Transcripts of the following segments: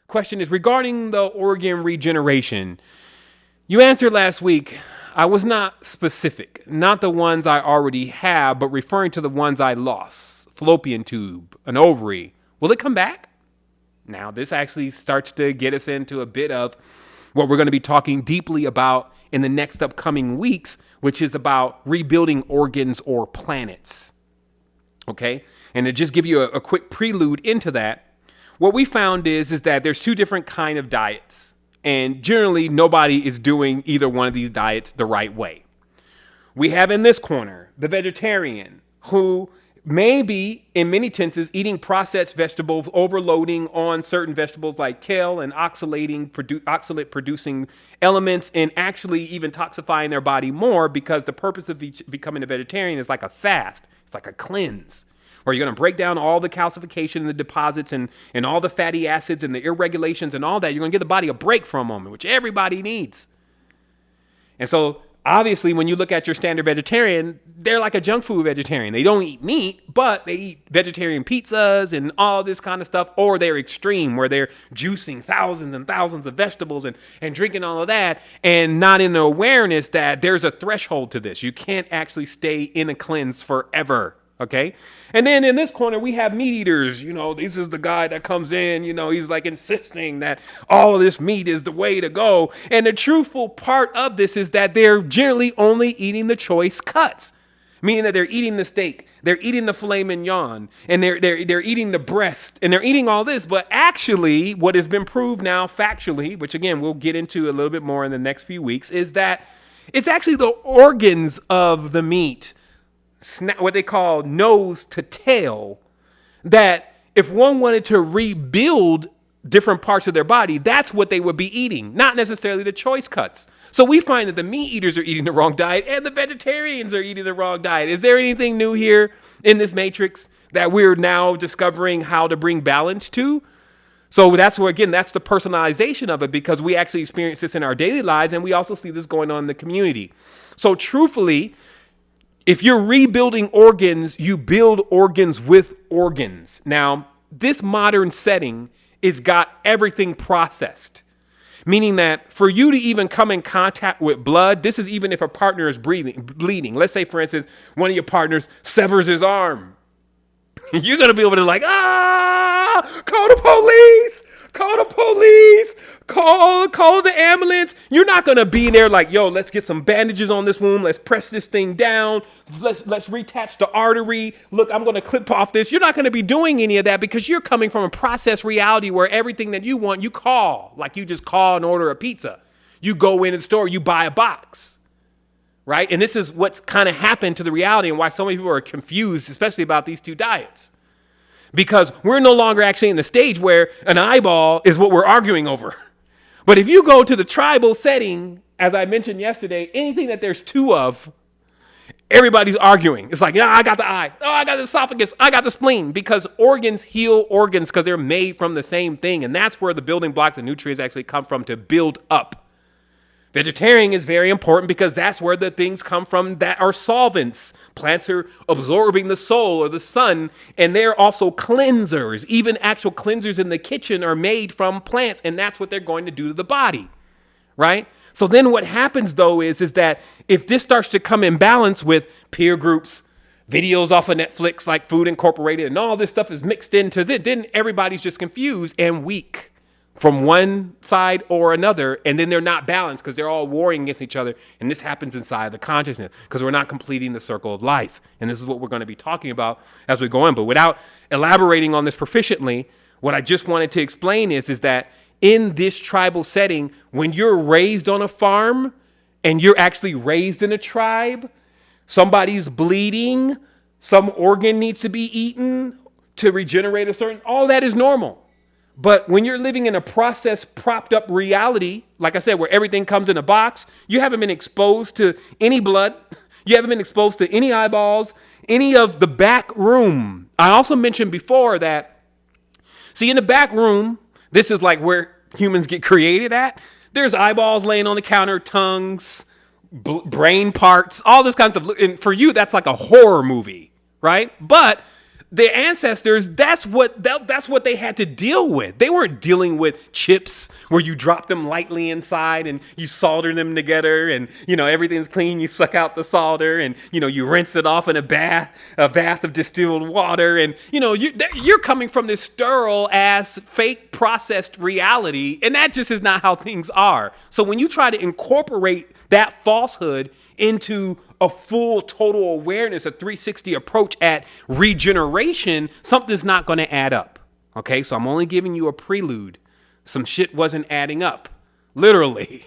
Question is regarding the organ regeneration. You answered last week. I was not specific, not the ones I already have, but referring to the ones I lost. Fallopian tube, an ovary. Will it come back? Now, this actually starts to get us into a bit of what we're going to be talking deeply about in the next upcoming weeks, which is about rebuilding organs or planets. Okay? And to just give you a quick prelude into that, what we found is that there's two different kind of diets. And generally, nobody is doing either one of these diets the right way. We have in this corner the vegetarian who may be, in many instances, eating processed vegetables, overloading on certain vegetables like kale and oxalate-producing elements, and actually even toxifying their body more, because the purpose of becoming a vegetarian is like a fast. It's like a cleanse, where you're going to break down all the calcification and the deposits and all the fatty acids and the irregulations and all that. You're going to give the body a break for a moment, which everybody needs. And so obviously, when you look at your standard vegetarian, they're like a junk food vegetarian. They don't eat meat, but they eat vegetarian pizzas and all this kind of stuff. Or they're extreme, where they're juicing thousands and thousands of vegetables and drinking all of that, and not in the awareness that there's a threshold to this. You can't actually stay in a cleanse forever. Okay. And then in this corner, we have meat eaters. This is the guy that comes in, he's like insisting that all of this meat is the way to go. And the truthful part of this is that they're generally only eating the choice cuts, meaning that they're eating the steak, they're eating the filet mignon, and they're eating the breast, and they're eating all this. But actually, what has been proved now factually, which again, we'll get into a little bit more in the next few weeks, is that it's actually the organs of the meat, what they call nose to tail, that if one wanted to rebuild different parts of their body, that's what they would be eating, not necessarily the choice cuts. So we find that the meat eaters are eating the wrong diet and the vegetarians are eating the wrong diet. Is there anything new here in this matrix that we're now discovering how to bring balance to? So that's where, again, that's the personalization of it, because we actually experience this in our daily lives, and we also see this going on in the community. So truthfully, if you're rebuilding organs, you build organs with organs. Now, this modern setting has got everything processed, meaning that for you to even come in contact with blood, this is even if a partner is bleeding. Let's say, for instance, one of your partners severs his arm. You're going to be able to call the police. Call the police, call the ambulance. You're not going to be in there like, yo, let's get some bandages on this wound. Let's press this thing down. Let's reattach the artery. Look, I'm going to clip off this. You're not going to be doing any of that, because you're coming from a processed reality where everything that you want, you call. Like you just call and order a pizza. You go in the store, you buy a box, right? And this is what's kind of happened to the reality, and why so many people are confused, especially about these two diets. Because we're no longer actually in the stage where an eyeball is what we're arguing over. But if you go to the tribal setting, as I mentioned yesterday, anything that there's two of, everybody's arguing. It's like, yeah, I got the eye. Oh, I got the esophagus. I got the spleen. Because organs heal organs because they're made from the same thing. And that's where the building blocks and nutrients actually come from, to build up. Vegetarian is very important because that's where the things come from that are solvents. Plants are absorbing the soul or the sun, and they're also cleansers. Even actual cleansers in the kitchen are made from plants, and that's what they're going to do to the body, right? So then what happens, though, is that if this starts to come in balance with peer groups, videos off of Netflix like Food Incorporated, and all this stuff is mixed into this, then everybody's just confused and weak from one side or another, and then they're not balanced because they're all warring against each other. And this happens inside the consciousness because we're not completing the circle of life. And this is what we're going to be talking about as we go on. But without elaborating on this proficiently, what I just wanted to explain is that in this tribal setting, when you're raised on a farm and you're actually raised in a tribe, somebody's bleeding, some organ needs to be eaten to regenerate all that is normal. But when you're living in a process propped up reality, like I said, where everything comes in a box, you haven't been exposed to any blood. You haven't been exposed to any eyeballs, any of the back room. I also mentioned before that, see, in the back room, this is like where humans get created at. There's eyeballs laying on the counter, tongues, brain parts, all this kind of stuff. And for you, that's like a horror movie, right? But their ancestors, that's what they had to deal with. They weren't dealing with chips where you drop them lightly inside and you solder them together and, everything's clean. You suck out the solder and, you rinse it off in a bath of distilled water. And, you're coming from this sterile ass fake processed reality. And that just is not how things are. So when you try to incorporate that falsehood into a full total awareness, a 360 approach at regeneration, something's not going to add up. Okay, so I'm only giving you a prelude. Some shit wasn't adding up. Literally.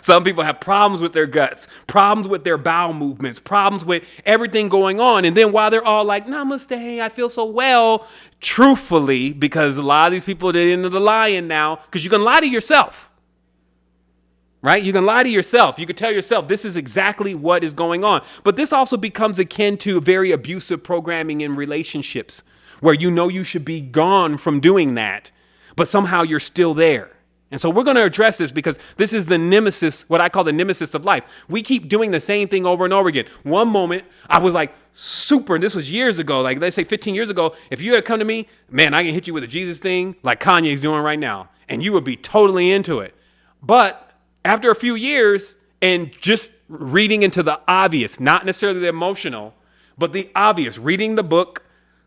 Some people have problems with their guts, problems with their bowel movements, problems with everything going on. And then while they're all like, namaste, I feel so well, truthfully, because a lot of these people, they're into the lying now, because you can lie to yourself. Right? You can lie to yourself. You can tell yourself this is exactly what is going on. But this also becomes akin to very abusive programming in relationships where you should be gone from doing that, but somehow you're still there. And so we're going to address this because this is the nemesis, what I call the nemesis of life. We keep doing the same thing over and over again. One moment I was like super, and this was years ago, like let's say 15 years ago, if you had come to me, man, I can hit you with a Jesus thing like Kanye's doing right now. And you would be totally into it. But after a few years and just reading into the obvious, not necessarily the emotional, but the obvious, reading the book,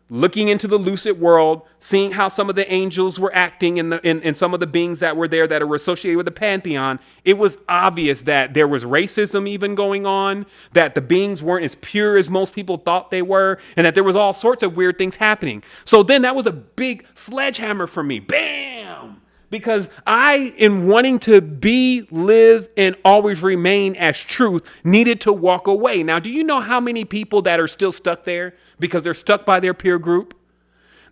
looking into the lucid world, seeing how some of the angels were acting in some of the beings that were there that are associated with the pantheon, it was obvious that there was racism even going on, that the beings weren't as pure as most people thought they were, and that there was all sorts of weird things happening. So then that was a big sledgehammer for me. Bam! Because I, in wanting to be, live, and always remain as truth, needed to walk away. Now, do you know how many people that are still stuck there because they're stuck by their peer group?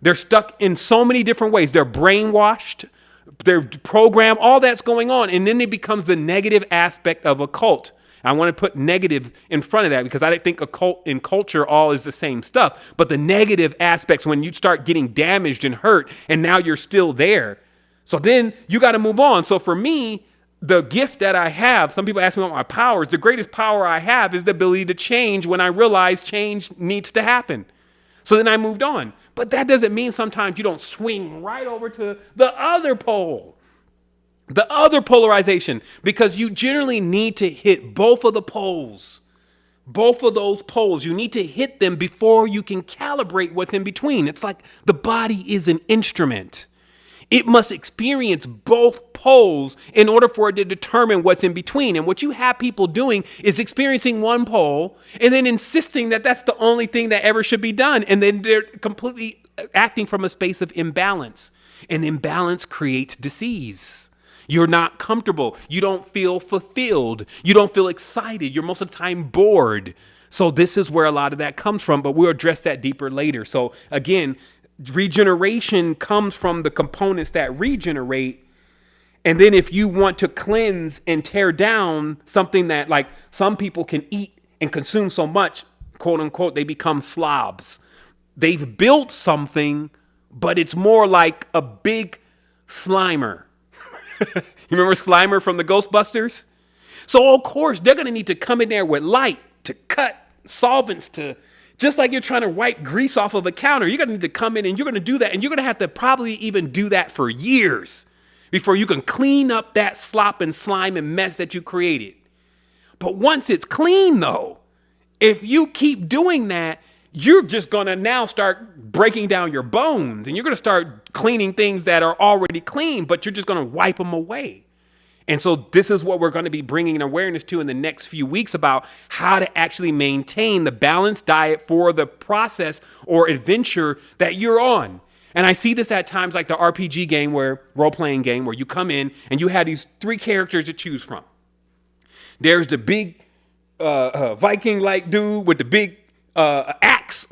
They're stuck in so many different ways. They're brainwashed, they're programmed, all that's going on. And then it becomes the negative aspect of a cult. I want to put negative in front of that because I don't think a cult and culture all is the same stuff. But the negative aspects when you start getting damaged and hurt and now you're still there. So then you got to move on. So for me, the gift that I have, some people ask me about my powers. The greatest power I have is the ability to change when I realize change needs to happen. So then I moved on. But that doesn't mean sometimes you don't swing right over to the other pole, the other polarization, because you generally need to hit both of the poles, both of those poles. You need to hit them before you can calibrate what's in between. It's like the body is an instrument. It must experience both poles in order for it to determine what's in between. And what you have people doing is experiencing one pole and then insisting that that's the only thing that ever should be done. And then they're completely acting from a space of imbalance. And imbalance creates disease. You're not comfortable. You don't feel fulfilled. You don't feel excited. You're most of the time bored. So this is where a lot of that comes from, but we'll address that deeper later. So again, regeneration comes from the components that regenerate. And then if you want to cleanse and tear down something that like some people can eat and consume so much, quote unquote, they become slobs. They've built something, but it's more like a big Slimer. You remember Slimer from the Ghostbusters? So of course they're going to need to come in there with light to cut solvents to, just like you're trying to wipe grease off of a counter, you're going to need to come in and you're going to do that. And you're going to have to probably even do that for years before you can clean up that slop and slime and mess that you created. But once it's clean, though, if you keep doing that, you're just going to now start breaking down your bones and you're going to start cleaning things that are already clean, but you're just going to wipe them away. And so this is what we're going to be bringing an awareness to in the next few weeks about how to actually maintain the balanced diet for the process or adventure that you're on. And I see this at times like the RPG game role-playing game where you come in and you have these three characters to choose from. There's the big Viking-like dude with the big axe,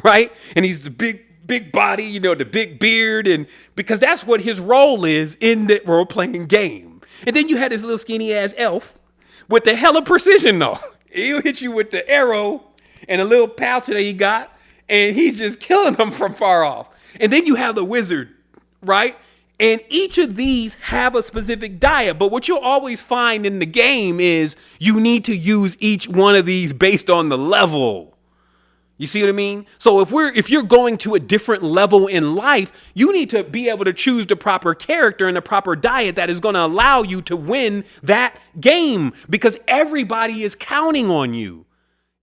right? And he's the big body, the big beard, and because that's what his role is in the role-playing game. And then you had this little skinny ass elf with the hella precision though. He'll hit you with the arrow and a little pouch that he got, and he's just killing them from far off. And then you have the wizard, right? And each of these have a specific diet. But what you'll always find in the game is you need to use each one of these based on the level. You see what I mean? So if you're going to a different level in life, you need to be able to choose the proper character and the proper diet that is going to allow you to win that game, because everybody is counting on you.